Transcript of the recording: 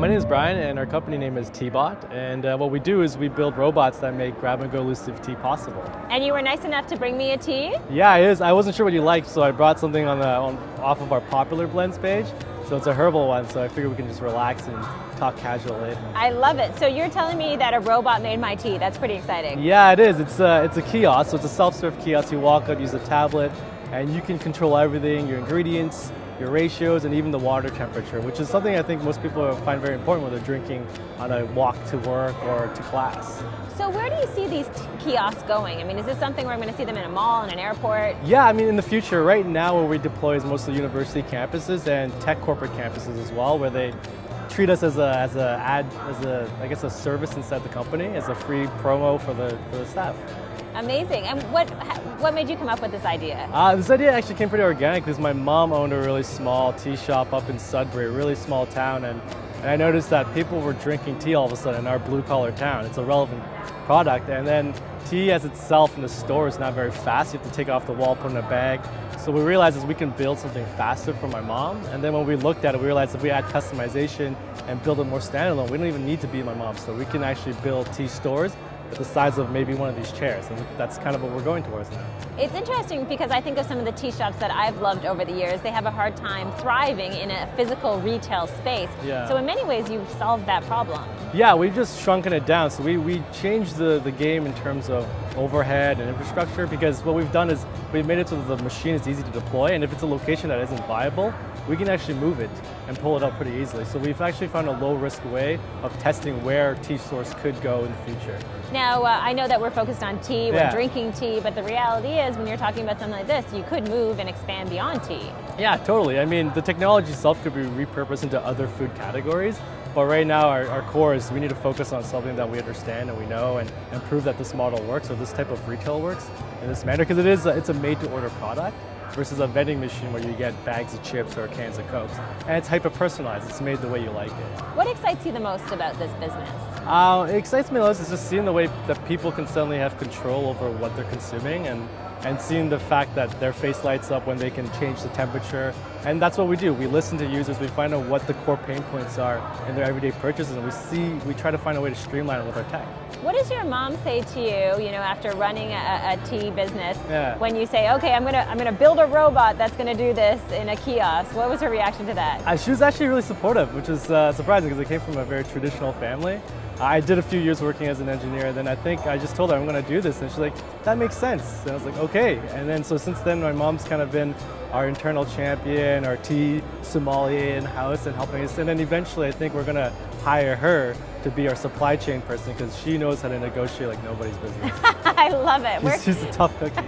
My name is Brian, and our company name is teaBOT. And what we do is we build robots that make grab-and-go loose-leaf tea possible. And you were nice enough to bring me a tea? Yeah, it is. I wasn't sure what you liked, so I brought something off of our popular blends page. So it's a herbal one, so I figured we can just relax and talk casually. I love it. So you're telling me that a robot made my tea. That's pretty exciting. Yeah, it is. It's a kiosk, so it's a self-serve kiosk. You walk up, use a tablet, and you can control everything, your ingredients, your ratios, and even the water temperature, which is something I think most people find very important when they're drinking on a walk to work or to class. So where do you see these kiosks going? I mean, is this something where I'm going to see them in a mall, in an airport? Yeah, I mean, in the future, right now where we deploy is mostly university campuses and tech corporate campuses as well, where they treat us as a service inside the company, as a free promo for the staff. Amazing. And what made you come up with this idea? This idea actually came pretty organic because my mom owned a really small tea shop up in Sudbury, a really small town, and I noticed that people were drinking tea all of a sudden in our blue-collar town. It's a relevant product, and then tea as itself in the store is not very fast. You have to take it off the wall, put it in a bag. So we realized is we can build something faster for my mom, and then when we looked at it, we realized if we add customization and build it more standalone, we don't even need to be in my mom's store. We can actually build tea stores the size of maybe one of these chairs, and that's kind of what we're going towards now. It's interesting because I think of some of the tea shops that I've loved over the years. They have a hard time thriving in a physical retail space. Yeah. So in many ways, you've solved that problem. Yeah, we've just shrunken it down. So we changed the game in terms of overhead and infrastructure, because what we've done is we've made it so that the machine is easy to deploy, and if it's a location that isn't viable, we can actually move it and pull it up pretty easily. So we've actually found a low-risk way of testing where tea stores could go in the future. Now, I know that we're focused on tea, we're drinking tea, but the reality is when you're talking about something like this, you could move and expand beyond tea. Yeah, totally. I mean, the technology itself could be repurposed into other food categories, but right now our core is we need to focus on something that we understand and we know and prove that this model works, or this type of retail works in this manner, because it's a made-to-order product versus a vending machine where you get bags of chips or cans of Cokes. And it's hyper-personalized. It's made the way you like it. What excites you the most about this business? It excites me the most is just seeing the way that people can suddenly have control over what they're consuming, and seeing the fact that their face lights up when they can change the temperature. And that's what we do. We listen to users, we find out what the core pain points are in their everyday purchases, and we try to find a way to streamline it with our tech. What does your mom say to you, after running a tea business, when you say, okay, I'm gonna build a robot that's gonna do this in a kiosk? What was her reaction to that? She was actually really supportive, which is surprising because I came from a very traditional family. I did a few years working as an engineer, then I think I just told her I'm going to do this, and she's like, that makes sense. And I was like, okay. And then so since then, my mom's kind of been our internal champion, our tea sommelier in-house, and helping us. And then eventually, I think we're going to hire her to be our supply chain person, because she knows how to negotiate like nobody's business. I love it. She's a tough cookie.